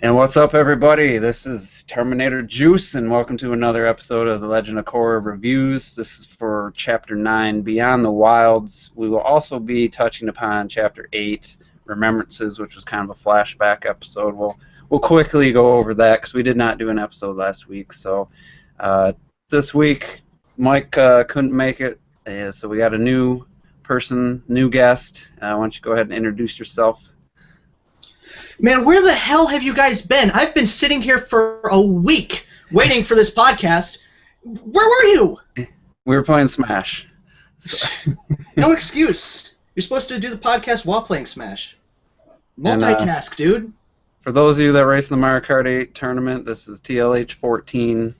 And what's up, everybody? This is Terminator Juice, and welcome to another episode of the Legend of Korra Reviews. This is for Chapter 9, Beyond the Wilds. We will also be touching upon Chapter 8, Remembrances, which was kind of a flashback episode. We'll quickly go over that because we did not do an episode last week. So this week, Mike couldn't make it, so we got a new person, new guest. Why don't you go ahead and introduce yourself? Man, where the hell have you guys been? I've been sitting here for a week waiting for this podcast. Where were you? We were playing Smash. No excuse. You're supposed to do the podcast while playing Smash. Multitask, dude. For those of you that race in the Mario Kart 8 tournament, this is TLH 14.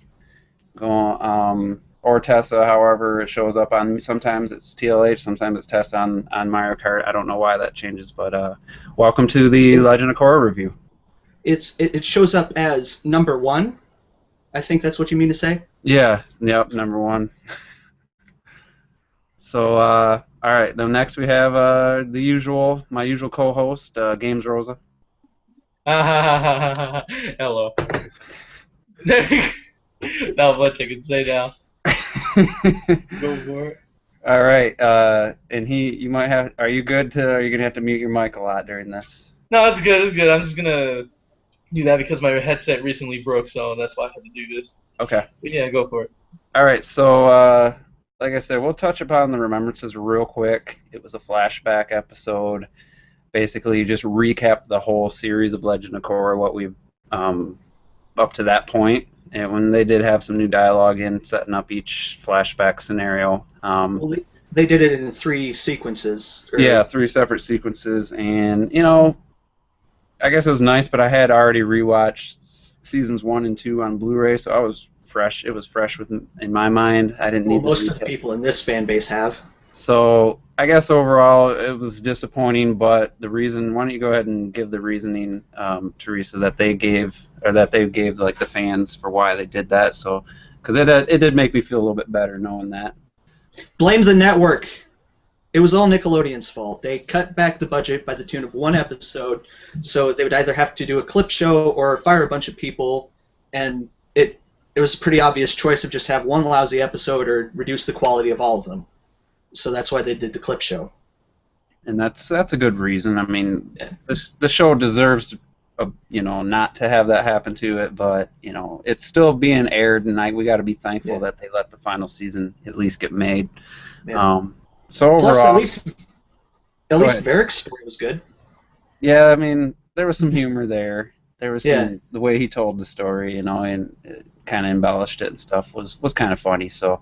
Or Tessa, however it shows up on. Sometimes it's TLH, sometimes it's Tessa on Mario Kart. I don't know why that changes, but welcome to the Legend of Korra review. It shows up as number 1. I think that's what you mean to say. Yeah, yep, number 1. So, all right. Then next we have my usual co-host, Games Rosa. Hello. Not much I can say now. Go for it. All right, and you might have. Are you good to? Are you gonna have to mute your mic a lot during this? No, it's good. It's good. I'm just gonna do that because my headset recently broke, so that's why I had to do this. Okay. But yeah, go for it. All right, so like I said, we'll touch upon the remembrances real quick. It was a flashback episode. Basically, you just recap the whole series of Legend of Korra, what we've up to that point. And when they did have some new dialogue in setting up each flashback scenario. Well, they did it in 3 sequences. Yeah, 3 separate sequences. And, you know, I guess it was nice, but I had already rewatched seasons 1 and 2 on Blu-ray, so I was fresh. It was fresh in my mind. I didn't need most of the people in this fan base have. So I guess overall it was disappointing, but the reason, why don't you go ahead and give the reasoning, Teresa, that they gave like the fans for why they did that. So, because it did make me feel a little bit better knowing that. Blame the network. It was all Nickelodeon's fault. They cut back the budget by the tune of 1 episode, so they would either have to do a clip show or fire a bunch of people, and it was a pretty obvious choice of just have 1 lousy episode or reduce the quality of all of them. So that's why they did the clip show. And that's a good reason. I mean, the show deserves, not to have that happen to it, but it's still being aired, and we got to be thankful that they let the final season at least get made. Yeah. So overall, plus, at least Varric's story was good. Yeah, I mean, there was some humor there. There was the way he told the story, and kind of embellished it and stuff was kind of funny. So.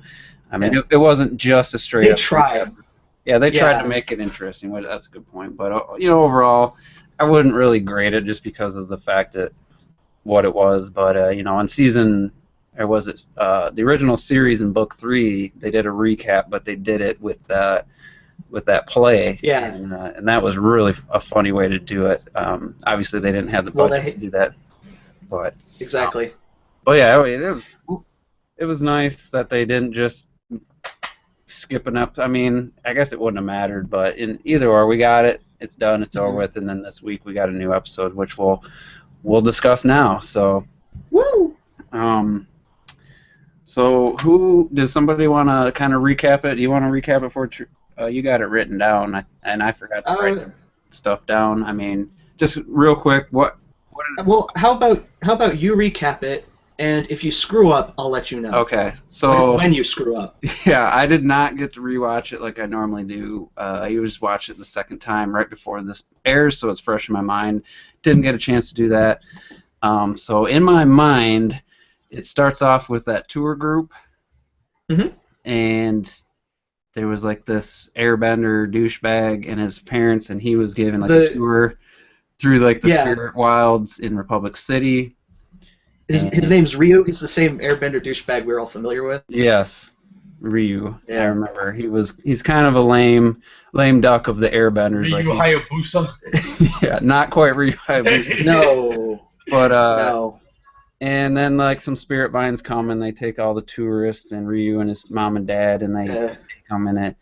I mean, it wasn't just a straight. They tried. Yeah, they tried to make it interesting. That's a good point. But overall, I wouldn't really grade it just because of the fact that what it was. But on season, or was it the original series in book 3? They did a recap, but they did it with that play. Yeah. And that was really a funny way to do it. Obviously, they didn't have the budget to do that. But exactly. But yeah, it was nice that they didn't just skip enough. I mean, I guess it wouldn't have mattered, but in either or, we got it. It's done. It's over with. And then this week we got a new episode, which we'll discuss now. So, woo. So does somebody want to kind of recap it? Do you want to recap it for? You got it written down, and I forgot to write stuff down. I mean, just real quick, what? Well, how about you recap it? And if you screw up, I'll let you know. Okay, so when you screw up. Yeah, I did not get to rewatch it like I normally do. I usually just watch it the second time right before this airs, so it's fresh in my mind. Didn't get a chance to do that. So in my mind, it starts off with that tour group, and there was like this airbender douchebag and his parents, and he was giving like a tour through like the spirit wilds in Republic City. His name's Ryu. He's the same airbender douchebag we're all familiar with. Yes, Ryu. Yeah. I remember. He's kind of a lame duck of the airbenders. Ryu Hayabusa. Yeah, not quite Ryu Hayabusa. No. But no. And then like some spirit vines come and they take all the tourists and Ryu and his mom and dad and they come in it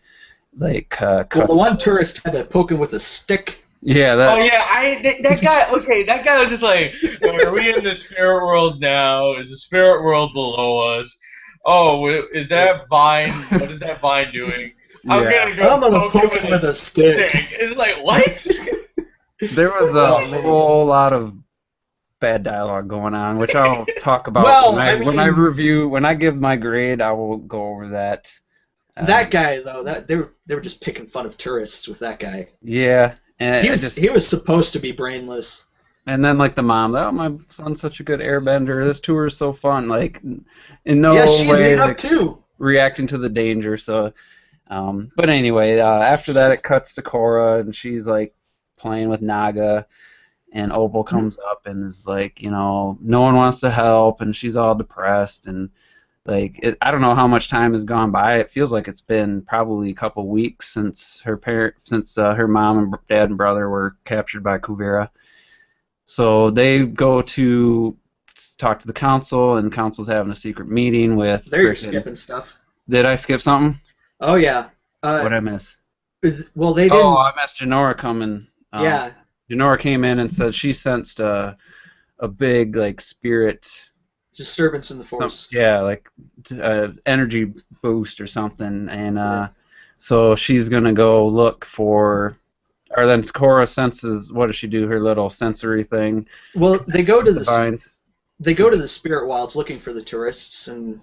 like. Well, the one tourist had to poke him with a stick. Yeah, Oh that. yeah, that guy. Okay, that guy was just like, are we in the spirit world now? Is the spirit world below us? Oh, is that vine? What is that vine doing? I'm Yeah. gonna go I'm gonna poke him poke with him a with a stick. stick. It's like what? There was a Oh man. whole lot of bad dialogue going on, which I'll talk about Well, I when I mean, review when I give my grade. I will go over that. that Um, guy though, that they were just picking fun of tourists with that guy. yeah, and He I was just he was supposed to be brainless. and then like the mom, oh my son's such a good airbender. This tour is so fun. Like in Yeah, no she's way made up like too. reacting to the danger. So, but anyway, after that it cuts to Korra and she's like playing with Naga. And Opal comes up and is like, no one wants to help, and she's all depressed, and like, I don't know how much time has gone by. It feels like it's been probably a couple weeks since her mom and dad and brother were captured by Kuvira. So they go to talk to the council, and council's having a secret meeting with There you're frickin' skipping stuff. Did I skip something? Oh yeah. What did I miss? Well, they Oh, didn't. I missed Janora coming. Yeah, Janora came in and said she sensed a big like spirit, disturbance in the force. yeah, like energy boost or something, and Yeah. so she's gonna go look for. Or then Korra senses. What does she do? Her little sensory thing. Well, they go to The vines. the spirit wilds looking for the tourists, and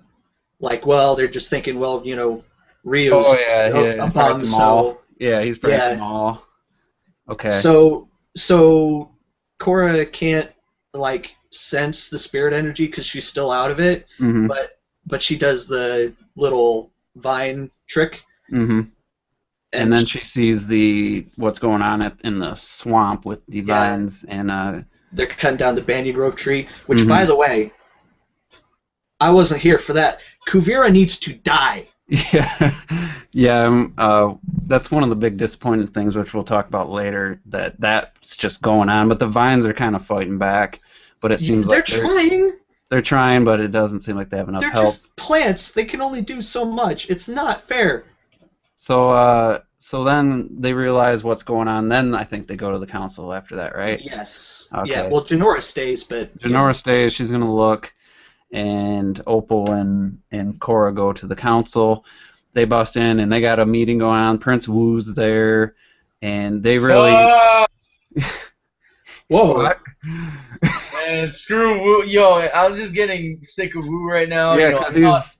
like, well, they're just thinking, well, Oh Rio's yeah, a he brought bum, them all. so Yeah, he's brought yeah. them all. Okay. So Korra can't like sense the spirit energy because she's still out of it, Mhm. but she does the little vine trick, Mhm. And and then she sees what's going on in the swamp with the yeah, vines and. they're cutting down the banyan grove tree. Which, Mhm. by the way, I wasn't here for that. Kuvira needs to die. Yeah, yeah. That's one of the big disappointing things, which we'll talk about later. That's just going on, but the vines are kind of fighting back. But it seems They're like trying. they're trying, but it doesn't seem like they have enough They're help. just plants. They can only do so much. It's not fair. So then they realize what's going on. Then I think they go to the council after that, right? Yes. Yeah. Okay. Well, Janora stays, but Janora stays. She's gonna look, and Opal and Korra go to the council. They bust in, and they got a meeting going on. Prince Wu's there, and they really. Uh, whoa. What? and screw Woo. Yo, I'm just getting sick of Woo right now. Yeah, You know, because I thought, he's.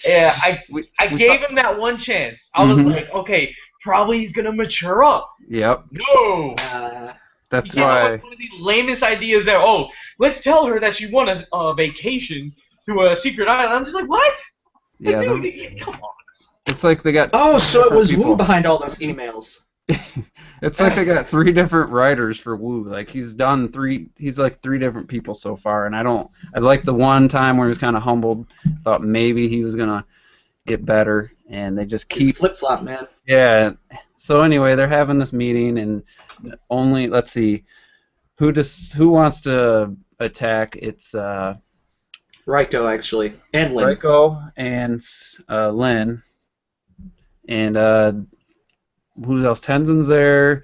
yeah, We, I we gave thought- him that one chance. I was Mhm. like, okay, probably he's gonna mature up. Yep. No. He That's came up why. with one of the lamest ideas ever. Oh, let's tell her that she won a vacation to a secret island. I'm just like, what? Like, Yeah. dude, come on. It's like they got. Oh, so it different was people. Wu behind all those emails. It's like they got 3 different writers for Wu. Like he's done 3. He's like 3 different people so far, and I like the one time where he was kind of humbled. Thought maybe he was gonna get better, and they just He's a keep. flip-flop, man. Yeah. So anyway, they're having this meeting, and only let's see, who wants to attack? It's Raiko, actually. And Lin. Reiko and Lin, and who else? Tenzin's there.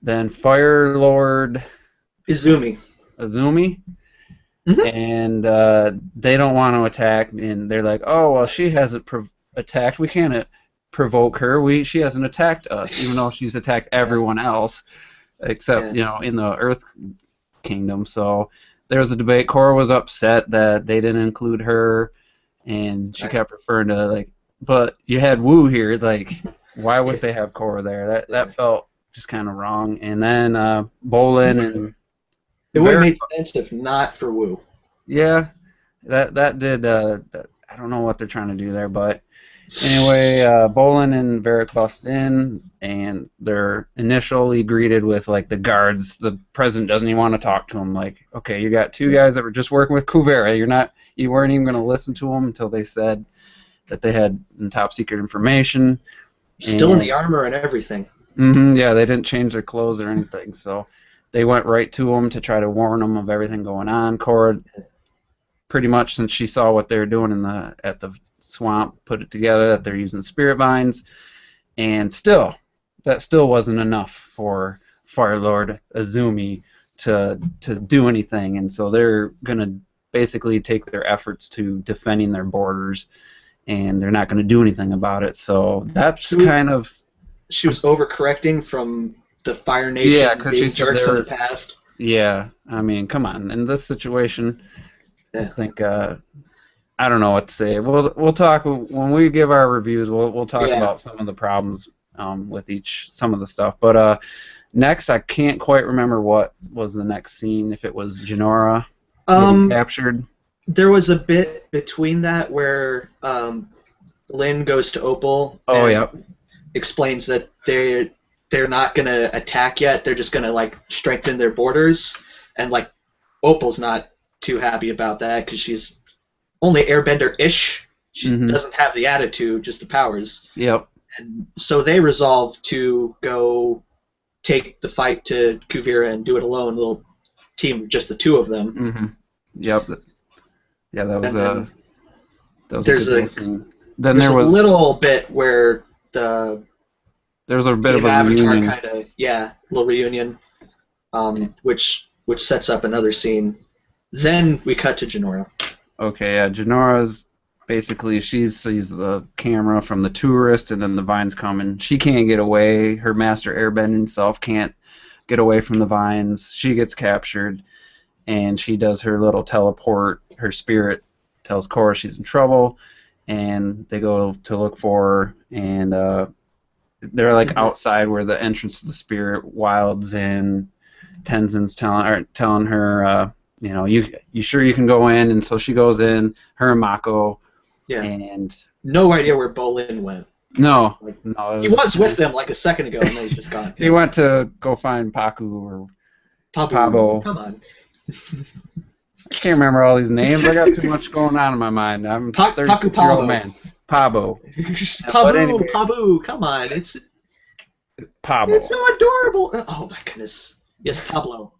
Then Fire Lord Izumi. Azumi, Mhm. and they don't want to attack, and they're like, "Oh well, she hasn't attacked. We can't provoke her. She hasn't attacked us, even though she's attacked everyone else, except in the Earth Kingdom." So there was a debate. Korra was upset that they didn't include her, and she kept referring to but you had Wu here. Like, why would they have Korra there? That felt just kind of wrong. And then Bolin and It would have made sense if not for Wu. yeah, that did. I don't know what they're trying to do there, but anyway, Bolin and Varric bust in, and they're initially greeted with the guards. The president doesn't even want to talk to them. Like, okay, you got 2 guys that were just working with Kuvira. You weren't even going to listen to them until they said that they had top secret information. Still in the armor and everything. Yeah, they didn't change their clothes or anything, so they went right to them to try to warn them of everything going on. Korra, pretty much since she saw what they were doing at the swamp, put it together that they're using spirit vines, and that still wasn't enough for Fire Lord Azumi to do anything, and so they're gonna basically take their efforts to defending their borders, and they're not gonna do anything about it. So that's kind of she was overcorrecting from the Fire Nation 'cause being she said jerks they in the were. past. Yeah, I mean, come on. In this situation, I Yeah. think I don't know what to say. We'll talk when we give our reviews. We'll talk Yeah. about some of the problems with some of the stuff. But next, I can't quite remember what was the next scene. If it was Jinora getting captured. There was a bit between that where Lynn goes to Opal Oh, and yeah. explains that they're not gonna attack yet. They're just gonna like strengthen their borders, and like Opal's not too happy about that because she's only airbender-ish. She doesn't have the attitude, just the powers. Yep. And so they resolve to go take the fight to Kuvira and do it alone, a little team of just the two of them. Mm-hmm. Yep. Yeah, that was And that was there's a good a- scene. Then There's there was a little bit where the there was a bit of a Avatar reunion. kind of little reunion, which sets up another scene. Then we cut to Jinora. Okay, yeah, Janora's basically she sees the camera from the tourist, and then the vines come, and she can't get away. Her master airbending self can't get away from the vines. She gets captured, and she does her little teleport. Her spirit tells Korra she's in trouble, and they go to look for her, and they're like outside where the entrance to the spirit wild's in. Tenzin's telling her. You know, you sure you can go in? And so she goes in, her and Mako. Yeah. And No idea where Bolin went. no, Like, no. He was with them like a second ago, and then he's just gone. He went to go find Paku or Pabo. Come on. I can't remember all these names. I got too much going on in my mind. I'm a Paku 36-year-old Pabo. man. Pabo. But Pabu, anyway. Pabu, come on. It's Pabo. so adorable. Oh my goodness. Yes, Pablo.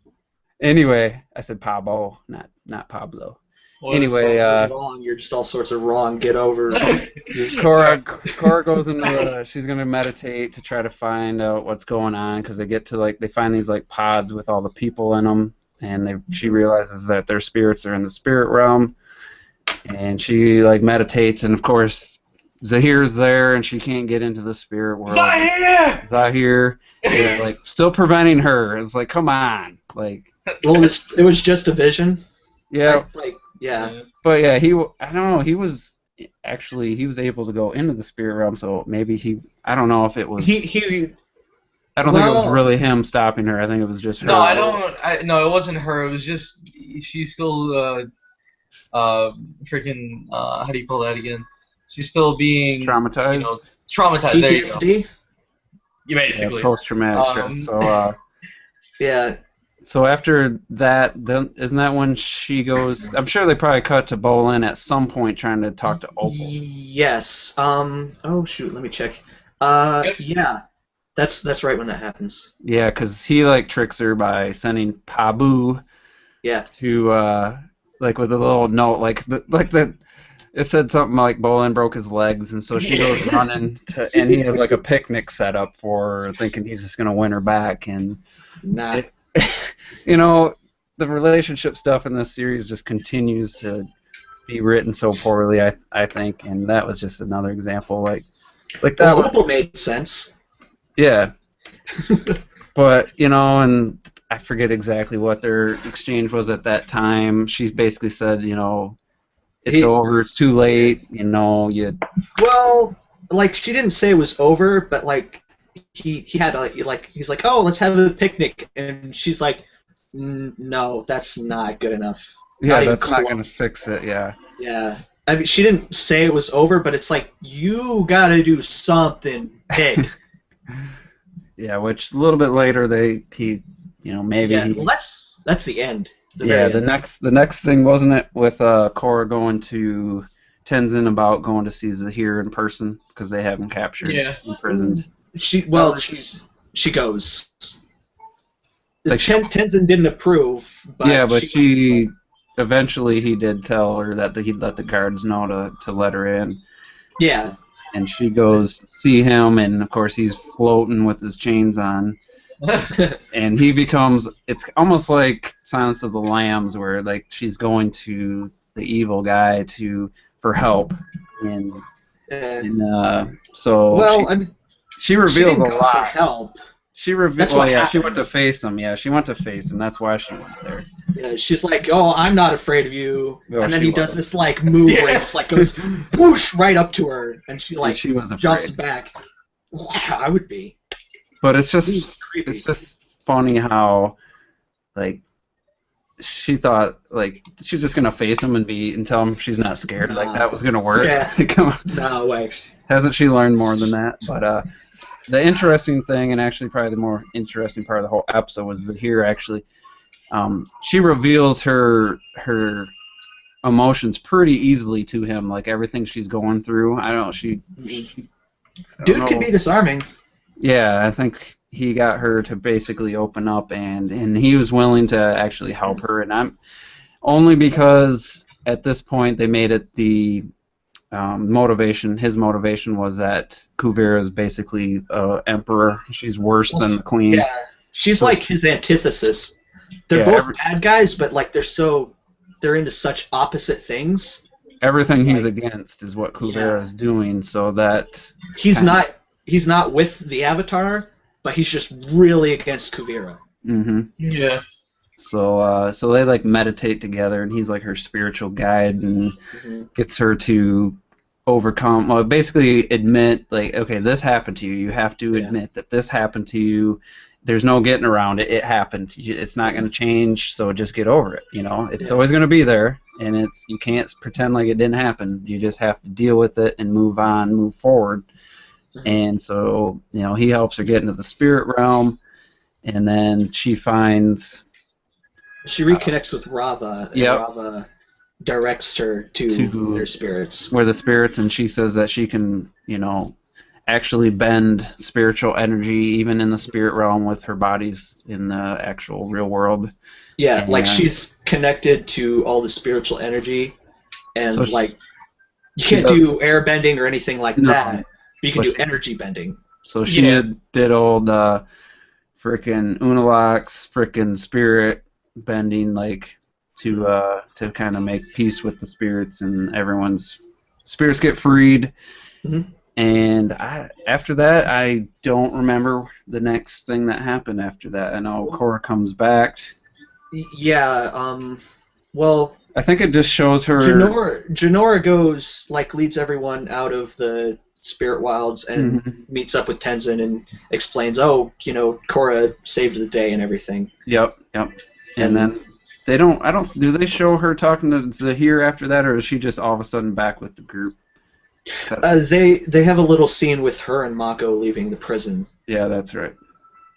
Anyway, I said Pabo, not Pablo. What Anyway, You're wrong. You're just all sorts of wrong. Get over. Just Korra goes into she's gonna meditate to try to find out what's going on, because they get to they find these pods with all the people in them, and she realizes that their spirits are in the spirit realm, and she meditates, and of course Zahir's there, and she can't get into the spirit world. Zahir is still preventing her. It's come on, well, it was just a vision. Yeah. Yeah. But yeah, I don't know, he was able to go into the spirit realm, so maybe I don't know if it was I don't think it was really him stopping her. I think it was just her. No, no, it wasn't her. It was just she's still freaking how do you call that again? She's still being traumatized. Traumatized. There you go. PTSD. Yeah, basically. Yeah, post-traumatic stress. So Yeah. So after that, then isn't that when she goes? I'm sure they probably cut to Bolin at some point trying to talk to Opal. Yes. Oh shoot. Let me check. Yeah. That's right when that happens. Yeah, because he tricks her by sending Pabu. Yeah. To with a little note it said something like Bolin broke his legs, and so she goes running and he has a picnic set up for her, thinking he's just gonna win her back, and Nah. The relationship stuff in this series just continues to be written so poorly, I think, and that was just another example. That Opal made sense. Yeah. But, and I forget exactly what their exchange was at that time. She basically said, it's over, it's too late, you... Well, she didn't say it was over, but, he had, he's like, oh, let's have a picnic, and she's like, no, that's not good enough. Yeah, that's not going to fix it, yeah. Yeah. I mean, she didn't say it was over, but it's you gotta do something big. Yeah, which a little bit later maybe. Yeah, well, that's the end. The next thing, wasn't it, with Korra going to Tenzin about going to see Zahir in person because they have him captured, imprisoned. She goes. Tenzin didn't approve, but yeah, but she eventually he did tell her that he'd let the guards know to let her in. Yeah. And she goes to see him, and of course he's floating with his chains on, and he becomes. It's almost like Silence of the Lambs, where like she's going to the evil guy for help, and so well, I mean, she she reveals didn't a go for lot. help. She revealed. That's Well, what yeah, she happened. went to face him. Yeah, she went to face him. That's why she went there. Yeah, she's like, "Oh, I'm not afraid of you," Well, and then she he does wasn't. this like move where he Yeah. just like goes whoosh right up to her, and she like She was afraid. jumps back. Wow, I would be. But it's It's just creepy. it's just funny how like she thought like she's just gonna face him and tell him she's not scared. Like that was gonna work. Yeah. Come on. No way. Hasn't she learned more than that? But the interesting thing, and actually probably the more interesting part of the whole episode, was to hear actually. She reveals her emotions pretty easily to him, like everything she's going through. I don't know. I don't Dude can know. be disarming. Yeah, I think he got her to basically open up, and he was willing to actually help her, and I'm only because at this point they made it the motivation. His motivation was that Kuvira is basically emperor. She's worse than the queen. Yeah, she's like his antithesis. They're Yeah, both bad guys, but like they're into such opposite things. Everything he's Like, against is what Kuvira is doing, so that He's not with the Avatar, but he's just really against Kuvira. Yeah. So they like meditate together, and he's like her spiritual guide, and gets her to overcome. Well, basically admit like, okay, this happened to you. You have to admit that this happened to you. There's no getting around it. It happened. It's not going to change. So just get over it. You know, it's always going to be there, and you can't pretend like it didn't happen. You just have to deal with it and move on, move forward. And so, you know, he helps her get into the spirit realm, and then she finds. She reconnects with Rava, and Rava directs her to their spirits. Where the spirits, and she says that she can, you know, actually bend spiritual energy even in the spirit realm with her bodies in the actual real world. Yeah, like she's connected to all the spiritual energy, and So like you can't do air bending or anything like that. But you can do energy bending. So she did old frickin' Unalak's frickin' spirit bending, like to kind of make peace with the spirits, and everyone's spirits get freed. And after that, I don't remember the next thing that happened after that. I know Korra comes back. Yeah, well, I think it just shows her. Janora goes, like, leads everyone out of the spirit wilds and meets up with Tenzin and explains, oh, you know, Korra saved the day and everything. Yep. And then do they show her talking to Zahir after that, or is she just all of a sudden back with the group? They have a little scene with her and Mako leaving the prison. Yeah, that's right.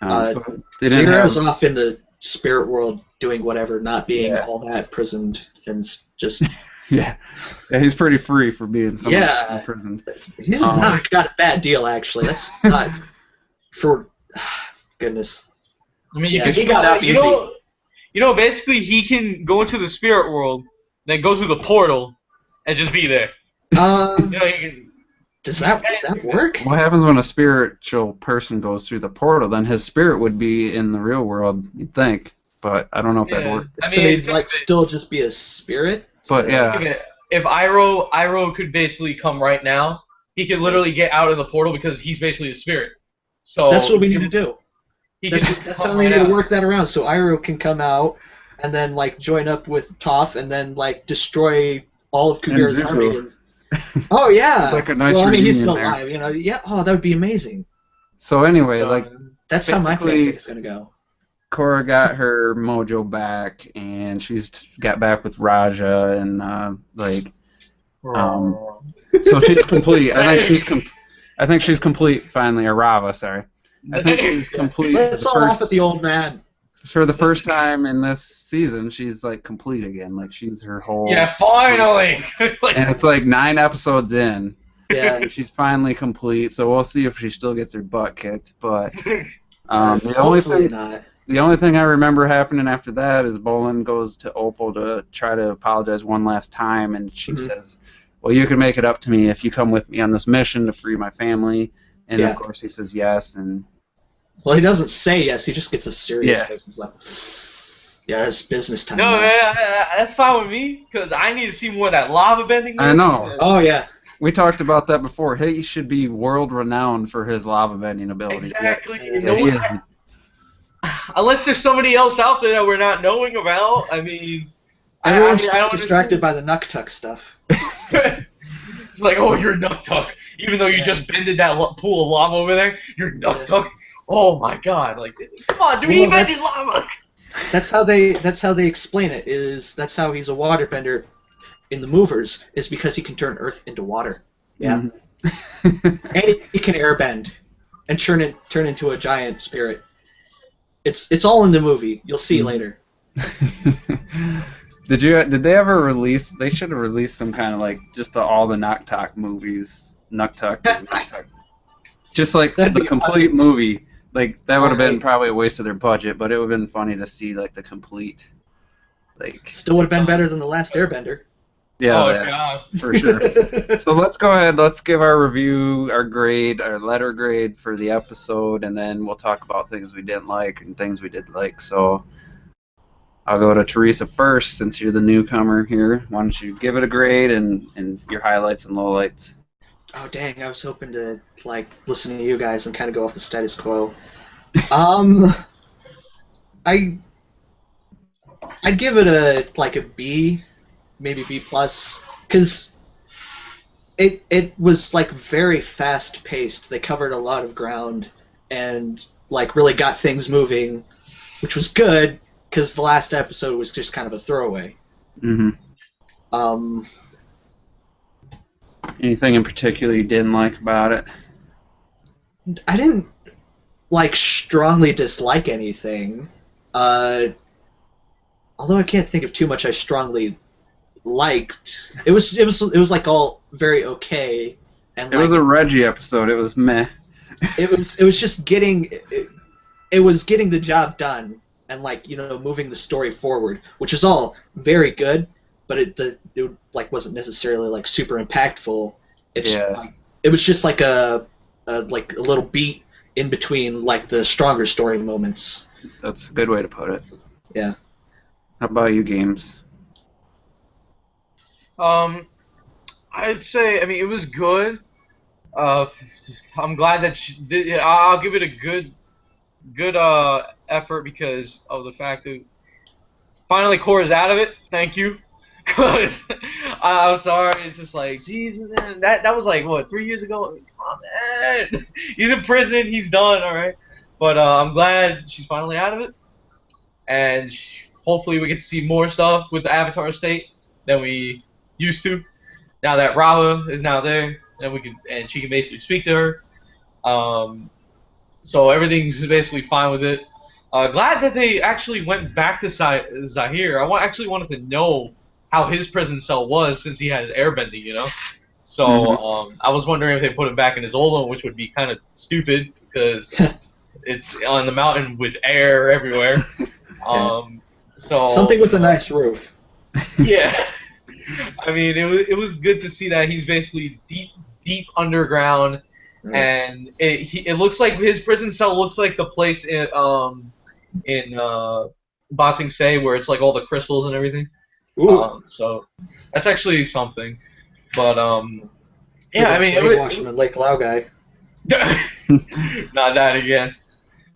So Zero's off in the spirit world doing whatever, not being all that prisoned and just... yeah, he's pretty free for being imprisoned. He's not got a bad deal, actually. That's not... For... Goodness. I mean, he got out easy. You know, basically he can go into the spirit world, then go through the portal, and just be there. You know, does that work? What happens when a spiritual person goes through the portal? Then his spirit would be in the real world, you'd think. But I don't know if that works. So he'd like still just be a spirit? But if Iroh could basically come right now, he could literally get out of the portal because he's basically a spirit. So that's what we need to do. That's how we need to work that around. So Iroh can come out and then like join up with Toph and then like destroy all of Kuvira's army. Oh yeah. Like a nice well, I mean, he's still there. alive, you know. Yeah. Oh, that would be amazing. So anyway, like that's how my fanfic's gonna go. Korra got her mojo back, and she's got back with Raja, and so she's complete. I think she's complete finally. Or Rava, sorry. I think she's complete. Let's all laugh at the old man. For the first time in this season, she's like complete again. Like she's her whole. Yeah, finally. And it's like 9 episodes in. Yeah. And she's finally complete. So we'll see if she still gets her butt kicked. But the only thing I remember happening after that is Bolin goes to Opal to try to apologize one last time, and she says, "Well, you can make it up to me if you come with me on this mission to free my family." And of course he says yes, and Well, he doesn't say yes. He just gets a serious Yeah. face. He's like, yeah, it's business time No, now. man, that's fine with me because I need to see more of that lava bending. I know. Oh, yeah. We talked about that before. He should be world renowned for his lava bending abilities. Exactly. Yeah, No, he is. unless there's somebody else out there that we're not knowing about. I mean, Everyone's I just don't distracted by the Nuktuk stuff. It's like, oh, you're Nuktuk. Even though you just bended that pool of lava over there, you're Nuktuk. Oh my god! Like, come on, dude, he bended lava. That's how they explain it. That's how he's a waterbender in the movers. Is because he can turn earth into water. Yeah. And he can airbend and turn into a giant spirit. It's all in the movie. You'll see later. Did they ever release? They should have released some kind of like just all the Nuktuk movies. Nuktuk. Just like That'd the be complete awesome. movie. Like that would have been Right. probably a waste of their budget, but it would have been funny to see like the complete. Like Still would have been better than the last Airbender. yeah, Oh yeah, god. for sure. So let's go ahead. Let's give our review, our grade, our letter grade for the episode, and then we'll talk about things we didn't like and things we did like. So I'll go to Teresa first, since you're the newcomer here. Why don't you give it a grade and your highlights and lowlights? Oh dang! I was hoping to like listen to you guys and kind of go off the status quo. I'd give it a B, maybe B plus, because it was like very fast paced. They covered a lot of ground and like really got things moving, which was good because the last episode was just kind of a throwaway. Mm-hmm. Anything in particular you didn't like about it? I didn't like strongly dislike anything. Although I can't think of too much I strongly liked. It was like all very okay, and It like was a Reggie episode. It was meh. it was just getting it was getting the job done and like moving the story forward, which is all very good, but it like wasn't necessarily like super impactful. It was just like a little beat in between like the stronger story moments. That's a good way to put it. Yeah. How about you, Games? I'd say, I mean, it was good. I'm glad that I'll give it a good effort because of the fact that finally Korra's out of it. Thank you. Cause I'm sorry, it's just like, geez, man, that was like what 3 years ago. Come on, man. He's in prison. He's done. All right. But I'm glad she's finally out of it, and hopefully we get to see more stuff with the Avatar State than we used to. Now that Rava is now there, and she can basically speak to her. So everything's basically fine with it. Glad that they actually went back to Zahir. Actually wanted to know how his prison cell was since he had his airbending, So I was wondering if they put him back in his old one, which would be kind of stupid because it's on the mountain with air everywhere. So Something with a nice roof. yeah. I mean, it was good to see that he's basically deep underground, and it looks like his prison cell looks like the place in Ba Sing Se where it's like all the crystals and everything. So that's actually something. But yeah, I mean, Washington Lake Laogai. not that again.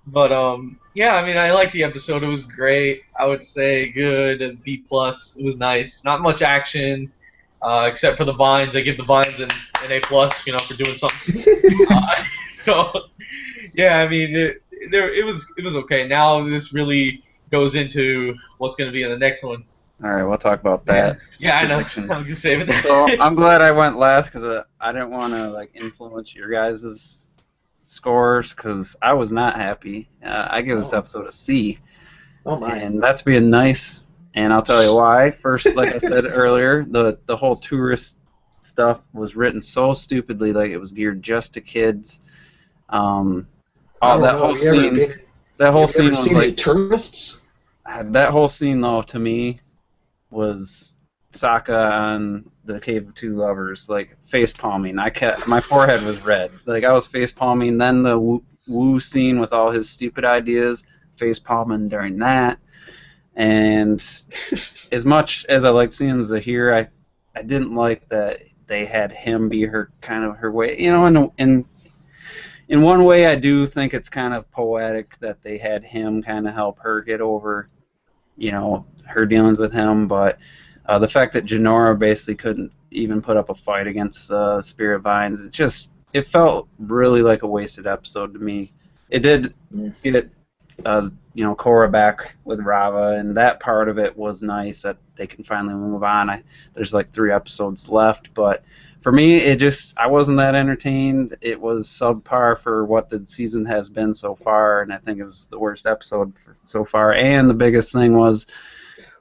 But yeah, I mean, I liked the episode. It was great. I would say good, and B plus. It was nice. Not much action, except for the vines. I give the vines an A plus, for doing something. So yeah, I mean, it was okay. Now this really goes into what's going to be in the next one. All right, we'll talk about that. Yeah, I know. I'm gonna save it. So I'm glad I went last because I didn't want to like influence your guys' scores because I was not happy. I give this episode a C. Oh my! And that's being nice. And I'll tell you why. First, like I said earlier, the whole tourist stuff was written so stupidly, like it was geared just to kids. That whole scene was seen like any tourists. that whole scene though to me was Sokka on the Cave of Two Lovers, like face palming. My forehead was red. Like I was face palming. Then the Wu scene with all his stupid ideas, face palming during that. And as much as I liked seeing Zahir, I didn't like that they had him be her kind of her way. You know, in one way, I do think it's kind of poetic that they had him kind of help her get over, you know, her dealings with him. But the fact that Jinora basically couldn't even put up a fight against the Spirit Vines, it felt really like a wasted episode to me. It did get you know, Korra back with Rava, and that part of it was nice that they can finally move on. There's like 3 episodes left, but for me, I wasn't that entertained. It was subpar for what the season has been so far, and I think it was the worst episode so far. And the biggest thing was,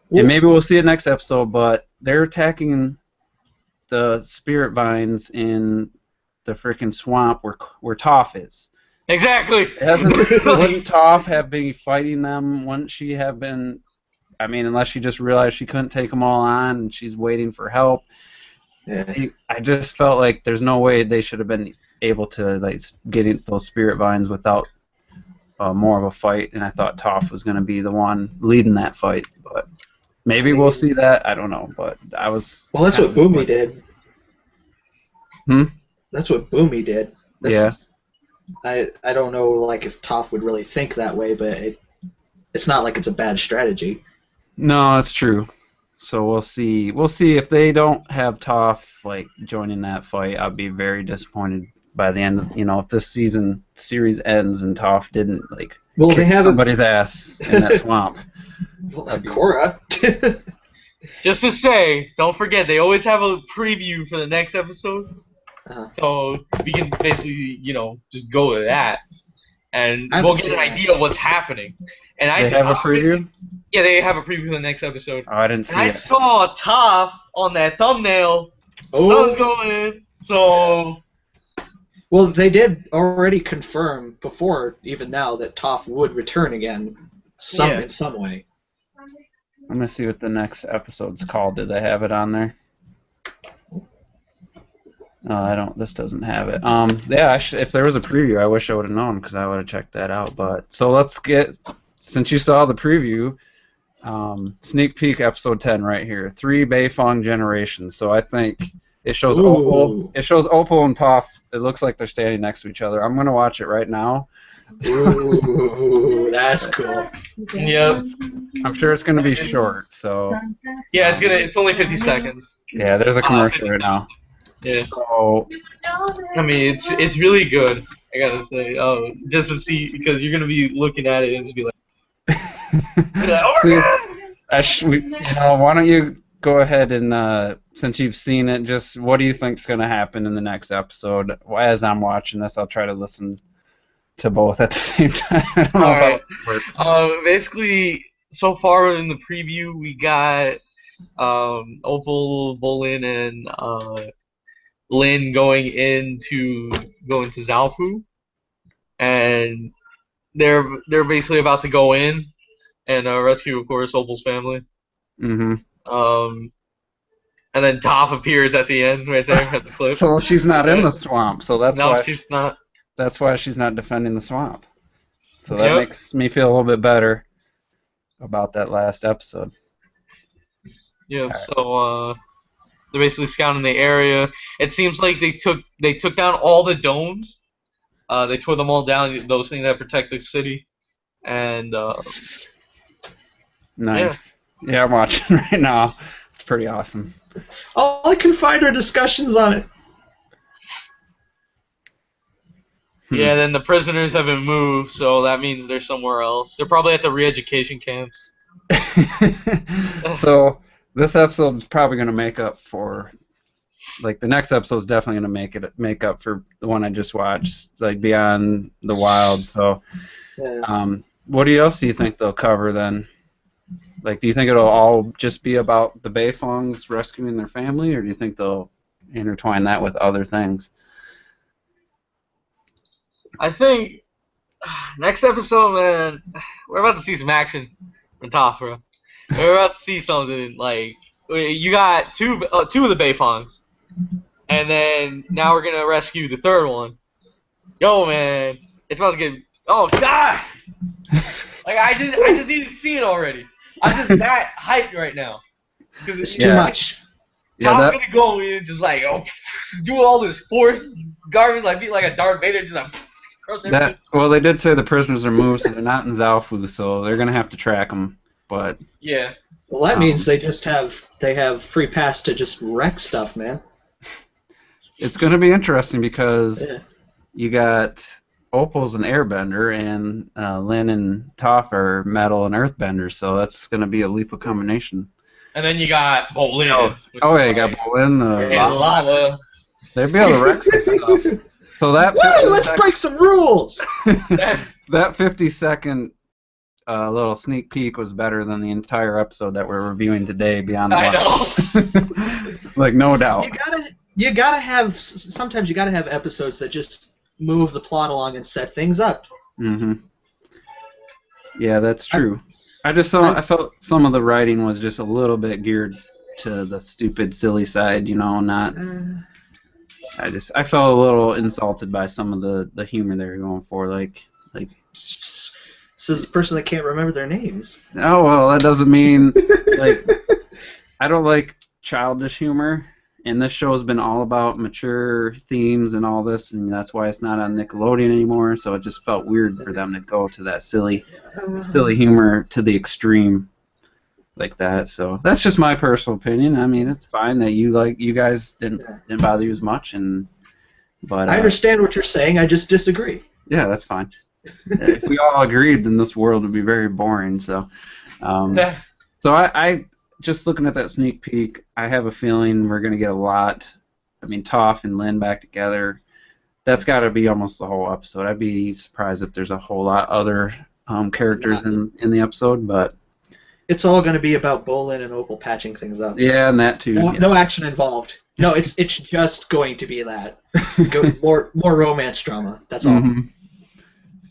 and maybe we'll see it next episode, but they're attacking the Spirit Vines in the freaking swamp where Toph is. Exactly. Wouldn't Toph have been fighting them? Wouldn't she have been? I mean, unless she just realized she couldn't take them all on and she's waiting for help. Yeah. I just felt like there's no way they should have been able to like get into those Spirit Vines without more of a fight. And I thought Toph was going to be the one leading that fight, but maybe we'll see that. I don't know, but I was. Well, that's what Boomy did. That's what Boomy did. Yeah. I don't know like if Toph would really think that way, but it's not like it's a bad strategy. No, it's true. So we'll see. We'll see if they don't have Toph like joining that fight. I'll be very disappointed by the end of, you know, if this series ends and Toph didn't like kick somebody's ass in that swamp. Well, Korra. Just to say, don't forget they always have a preview for the next episode. So we can basically, you know, just go to that, and we'll get an idea of what's happening. And they have a preview? Yeah, they have a preview for the next episode. Oh, I didn't see it. I saw Toph on that thumbnail. Oh. I was going, so... Well, they did already confirm before, even now, that Toph would return again in some way. I'm going to see what the next episode's called. Did they have it on there? This doesn't have it. Yeah, if there was a preview, I wish I would have known because I would have checked that out. But so let's get, since you saw the preview, sneak peek episode 10 right here. 3 Beifong generations. So I think it shows Opal. It shows Opal and Toph. It looks like they're standing next to each other. I'm gonna watch it right now. Ooh, that's cool. Yep. I'm sure it's gonna be short. So. Yeah, it's only 50 seconds. Yeah, there's a commercial right now. Yeah. So, I mean, it's really good. I gotta say, just to see, because you're gonna be looking at it and just be like, why don't you go ahead and since you've seen it, just what do you think's gonna happen in the next episode? As I'm watching this, I'll try to listen to both at the same time. I don't know if that works. Basically, so far in the preview, we got Opal, Bolin, and Lin going into Zalfu, and they're basically about to go in and rescue, of course, Opal's family. And then Toph appears at the end, right there at the cliff. So she's not in the swamp. So why she's not. That's why she's not defending the swamp. So that makes me feel a little bit better about that last episode. Yeah. Right. So. They're basically scouting the area. It seems like they took down all the domes. They tore them all down, those things that protect the city. And nice. Yeah, I'm watching right now. It's pretty awesome. All I can find are discussions on it. Yeah, then the prisoners haven't moved, so that means they're somewhere else. They're probably at the re-education camps. So this episode is probably going to make up for, like, the next episode is definitely going to make up for the one I just watched, like Beyond the Wild. So, what else do you think they'll cover then? Like, do you think it'll all just be about the Beifongs rescuing their family, or do you think they'll intertwine that with other things? I think next episode, man, we're about to see some action from Toph, bro. We're about to see something like you got two of the Bayfons, and then now we're gonna rescue the third one. Yo, man, it's about to get. Oh God! Like I just need to see it already. I'm just that hyped right now. It's Cause too much. Tom's gonna go in just like do all this force garbage, like be like a Darth Vader, just like crush everything. Well, they did say the prisoners are moved, so they're not in Zaofu, so they're gonna have to track them. But yeah. Well, that means they have free pass to just wreck stuff, man. It's gonna be interesting because you got Opal's an airbender, and Lin and Toph are metal and earthbenders, so that's gonna be a lethal combination. And then you got Bolin. Yeah, you got Bolin. And lava. They'd be able to wreck some stuff. So that. Woo! Let's break some rules. That 50-second little sneak peek was better than the entire episode that we're reviewing today. Beyond the know. Like no doubt. You gotta have. Sometimes you gotta have episodes that just move the plot along and set things up. Mm-hmm. Yeah, that's true. I felt some of the writing was just a little bit geared to the stupid, silly side, not. I felt a little insulted by some of the humor they were going for, like. This is a person that can't remember their names. Oh well, that doesn't mean like I don't like childish humor, and this show has been all about mature themes and all this, and that's why it's not on Nickelodeon anymore. So it just felt weird for them to go to that silly humor to the extreme like that. So that's just my personal opinion. I mean, it's fine that you guys didn't bother you as much, but I understand what you're saying. I just disagree. Yeah, that's fine. If we all agreed, then this world would be very boring. So, I just looking at that sneak peek, I have a feeling we're gonna get a lot. I mean, Toph and Lin back together. That's got to be almost the whole episode. I'd be surprised if there's a whole lot other characters in the episode, but it's all gonna be about Bolin and Opal patching things up. Yeah, and that too. No action involved. No, it's just going to be that. more romance drama. That's all. Mm-hmm.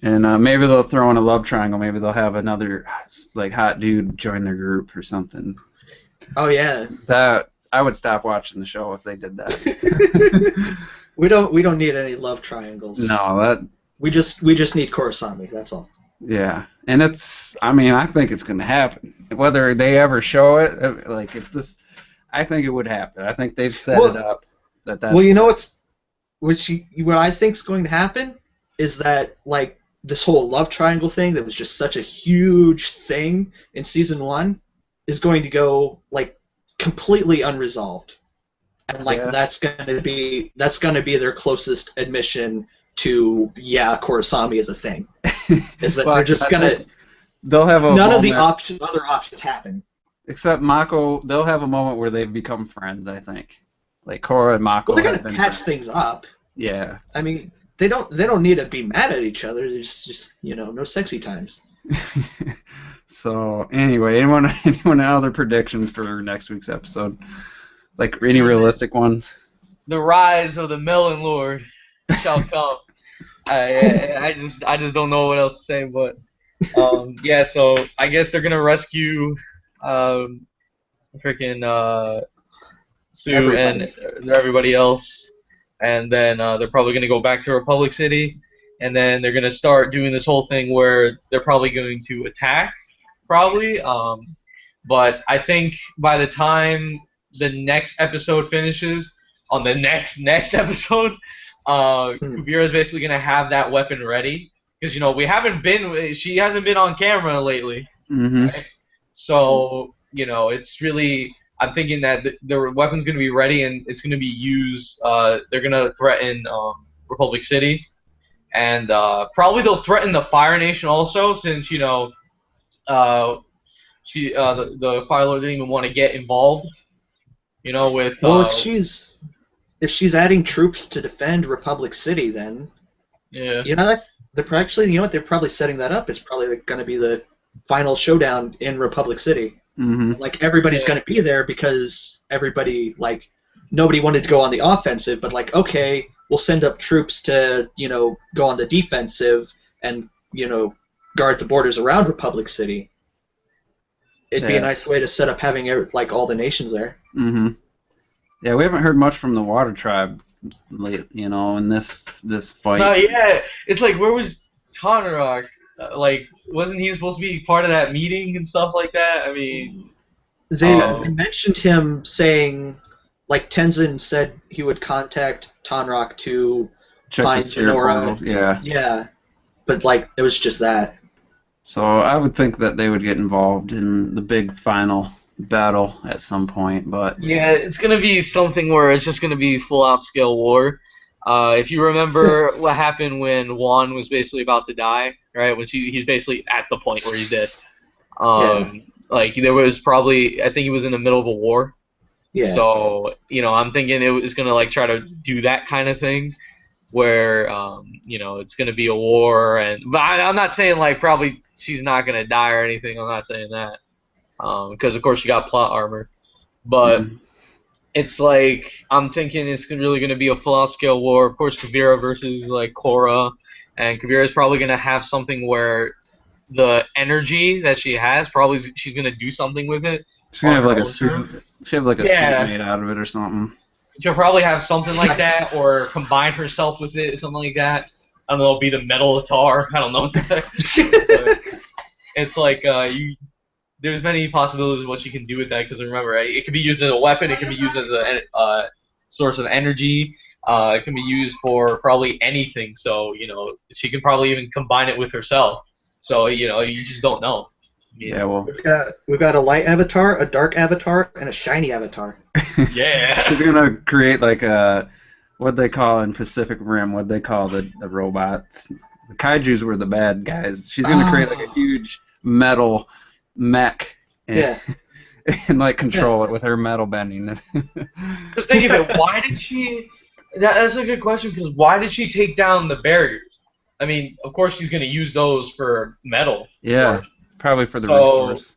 And maybe they'll throw in a love triangle. Maybe they'll have another like hot dude join their group or something. Oh yeah. That I would stop watching the show if they did that. We don't need any love triangles. No, we just need Korrasami. That's all. Yeah, and I think it's gonna happen. Whether they ever show it, like if this, I think it would happen. I think they've set it up that. Well, you know what I think's going to happen is that like this whole love triangle thing that was just such a huge thing in season 1 is going to go like completely unresolved, and like that's gonna be their closest admission to Korrasami is a thing. Is that they're just gonna they'll have none of the other options happen. Except Mako, they'll have a moment where they've become friends. I think, like Korra and Mako. Well, they're gonna patch things up. Yeah. I mean, they don't need to be mad at each other. There's just no sexy times. So anyway, anyone other predictions for next week's episode? Like any realistic ones? The rise of the Melon Lord shall come. I just don't know what else to say, but so I guess they're gonna rescue freaking Sue and everybody else, and then they're probably gonna go back to Republic City, and then they're gonna start doing this whole thing where they're probably going to attack, but I think by the time the next episode finishes, on the next episode, Kuvira is basically gonna have that weapon ready, because she hasn't been on camera lately, right? So it's really, I'm thinking that the weapon's gonna be ready and it's gonna be used. They're gonna threaten Republic City, and probably they'll threaten the Fire Nation also, since the Fire Lord didn't even want to get involved. With if she's adding troops to defend Republic City, then they're probably setting that up. It's probably going to be the final showdown in Republic City. Mm-hmm. Like everybody's going to be there because nobody wanted to go on the offensive, but okay, we'll send up troops to go on the defensive and guard the borders around Republic City. it'd be a nice way to set up having like all the nations there. Mm-hmm. Yeah, we haven't heard much from the Water Tribe late, in this fight. Yeah, it's like, where was Tonrock? Like, wasn't he supposed to be part of that meeting and stuff like that? I mean, they mentioned him saying, like Tenzin said he would contact Tonrock to find Jinora. Yeah, but like it was just that. So I would think that they would get involved in the big final battle at some point, but yeah, it's gonna be something where it's just gonna be full-out scale war. If you remember what happened when Juan was basically about to die, right? When he's basically at the point where he's dead. Like there was probably, I think he was in the middle of a war. Yeah. So I'm thinking it was gonna like try to do that kind of thing, where it's gonna be a war, but I'm not saying like probably she's not gonna die or anything. I'm not saying that, because of course she got plot armor, but. Mm-hmm. It's like, I'm thinking it's really going to be a full-out scale war. Of course, Kuvira versus like Korra, and Kuvira is probably going to have something where the energy that she has, probably she's going to do something with it. She's going to have like a suit. She'll have like a suit made out of it or something. She'll probably have something like that, or combine herself with it, something like that. I don't know, it'll be the metal Atar. I don't know. It's like there's many possibilities of what you can do with that, because remember, right, it can be used as a weapon, it can be used as a source of energy, it can be used for probably anything, so, she can probably even combine it with herself, so, you just don't know. Yeah, well... We've got a light avatar, a dark avatar, and a shiny avatar. Yeah! She's gonna create, like, what they call in Pacific Rim, what they call the robots. The kaijus were the bad guys. She's gonna create, like, a huge metal... mech and like control it with her metal bending. Just think of it, why did she... That's a good question, because why did she take down the barriers? I mean, of course she's going to use those for metal. Yeah, probably for the resource.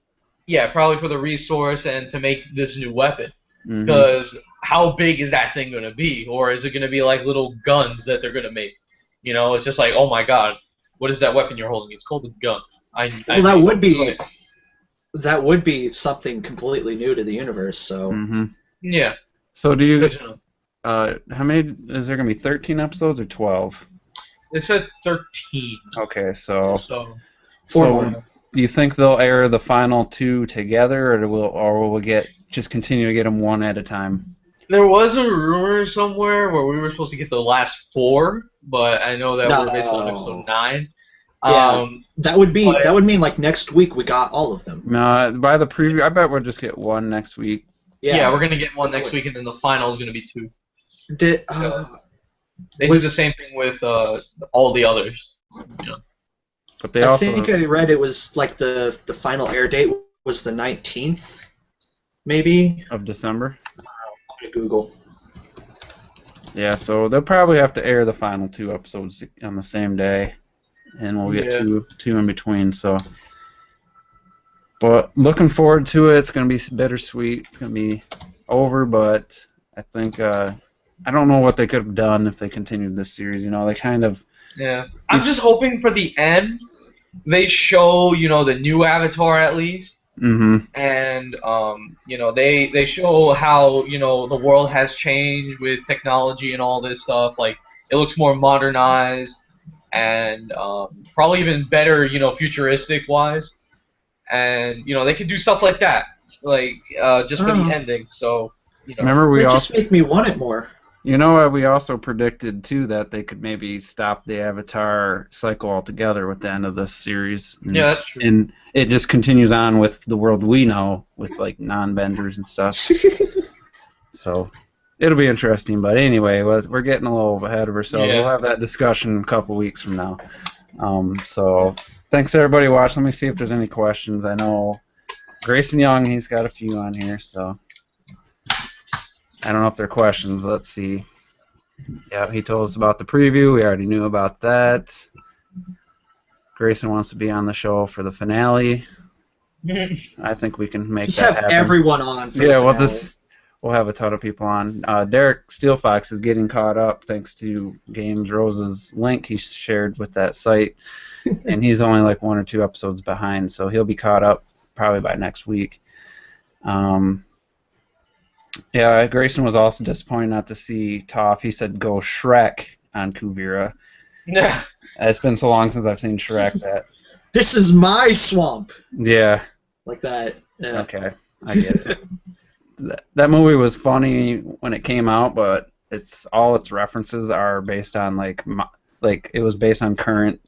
Yeah, probably for the resource and to make this new weapon. Because how big is that thing going to be? Or is it going to be like little guns that they're going to make? It's just like, oh my god, what is that weapon you're holding? It's called a gun. That would be something completely new to the universe, so... Yeah. So do you... how many... Is there going to be 13 episodes or 12? They said 13. Okay, so... So do you think they'll air the final 2 together, or will we just continue to get them one at a time? There was a rumor somewhere where we were supposed to get the last 4, but I know that we're basically on episode 9. Yeah, that would mean like next week we got all of them. By the preview, I bet we'll just get one next week. Yeah, we're gonna get one next week, and then the final is gonna be 2. They do the same thing with all the others. But I think I read it was like the final air date was the 19th, maybe of December. I'm gonna Google. Yeah, so they'll probably have to air the final 2 episodes on the same day. And we'll get two in between. So, but looking forward to it. It's gonna be bittersweet. It's gonna be over, but I think I don't know what they could have done if they continued this series. They kind of. Yeah. I'm just hoping for the end. They show the new Avatar at least. And they show how the world has changed with technology and all this stuff. Like it looks more modernized. And probably even better, futuristic wise, and they could do stuff like that, like just for the ending. So remember we just make me want it more. We also predicted too that they could maybe stop the Avatar cycle altogether with the end of this series. Yeah, that's true. And it just continues on with the world we know, with like non-benders and stuff. So. It'll be interesting, but anyway, we're getting a little ahead of ourselves. Yeah. We'll have that discussion a couple weeks from now. So thanks everybody watching. Let me see if there's any questions. I know Grayson Young, he's got a few on here, so I don't know if they're questions. Let's see. Yeah, he told us about the preview. We already knew about that. Grayson wants to be on the show for the finale. I think we can make just that have happen. Everyone on for the finale. We'll have a ton of people on. Derek Steelfox is getting caught up thanks to Games Rose's link he shared with that site, and he's only like 1 or 2 episodes behind, so he'll be caught up probably by next week. Yeah, Grayson was also disappointed not to see Toph. He said go Shrek on Kuvira. Yeah. It's been so long since I've seen Shrek that. This is my swamp. Yeah. Like that. Yeah. Okay, I get it. That movie was funny when it came out, but all its references are based on like it was based on current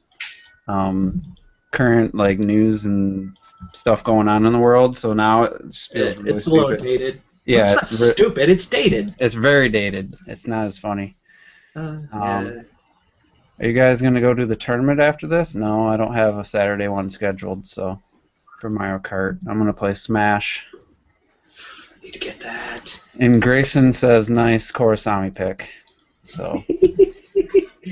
like news and stuff going on in the world. So now it just feels really it's a little stupid. dated. Yeah, it's not stupid. It's dated. It's very dated. It's not as funny. Yeah. Are you guys gonna go to the tournament after this? No, I don't have a Saturday one scheduled. So for Mario Kart, I'm gonna play Smash. Need to get that. And Grayson says nice Korrasami pick. So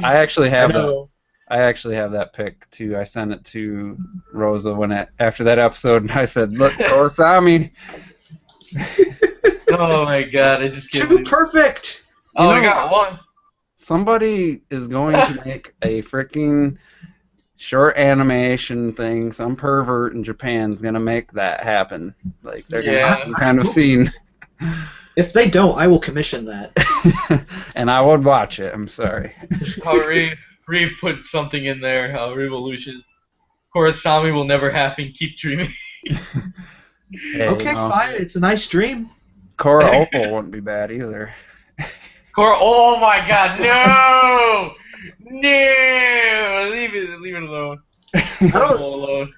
I actually have that pick too. I sent it to Rosa after that episode, and I said, "Look, Korrasami." Oh my God! I just can't Too believe it. perfect. Oh, I got one. Somebody is going to make a freaking short animation thing. Some pervert in Japan's gonna make that happen. Like they're gonna have some kind of scene. If they don't, I will commission that. And I would watch it. I'm sorry. Reeve put something in there. Revolution. Korrasami will never happen. Keep dreaming. Hey, Okay, fine. It's a nice dream. Korra Opal wouldn't be bad either. Korra. Oh my God! No! No! Leave it alone. I don't. Alone.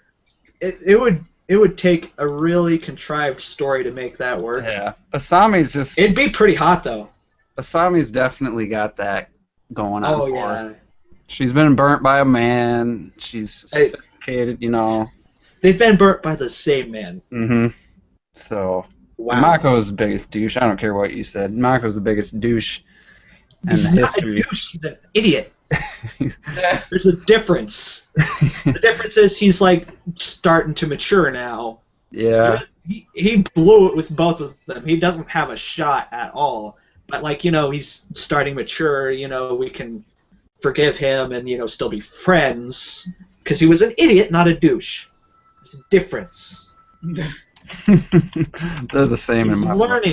It would take a really contrived story to make that work. Yeah, Asami's just. It'd be pretty hot though. Asami's definitely got that going on. Oh for yeah. her. She's been burnt by a man. She's sophisticated, you know. They've been burnt by the same man. Mm-hmm. So. Wow. Mako's the biggest douche. I don't care what you said. Mako's the biggest douche in He's not history. a douche. He's an idiot. There's a difference. The difference is he's like starting to mature now. Yeah. He blew it with both of them. He doesn't have a shot at all. But like, he's starting mature. We can forgive him and still be friends because he was an idiot, not a douche. There's a difference. They're the same in my book.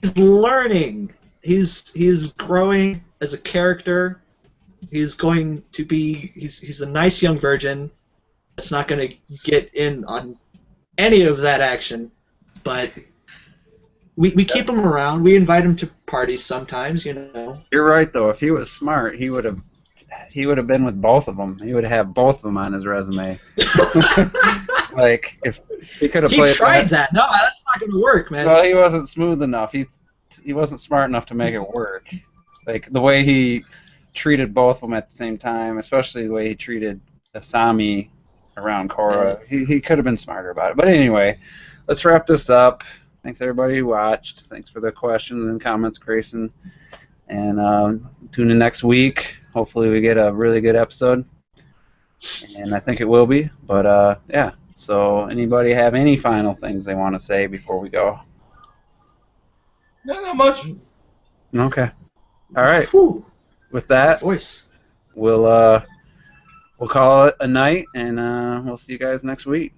He's learning. He's growing as a character. He's going to be. He's a nice young virgin. That's not going to get in on any of that action, but we keep him around. We invite him to parties sometimes. You're right though. If he was smart, he would have been with both of them. He would have both of them on his resume. Like if he could have played. He tried that. No, that's not going to work, man. Well, he wasn't smooth enough. He wasn't smart enough to make it work. Like the way he treated both of them at the same time, especially the way he treated Asami around Korra. He could have been smarter about it. But anyway, let's wrap this up. Thanks everybody who watched. Thanks for the questions and comments, Grayson. And tune in next week. Hopefully we get a really good episode. And I think it will be. But yeah. So anybody have any final things they want to say before we go? No, not much. Okay. All right. Whew. With that, Voice. we'll call it a night, and we'll see you guys next week.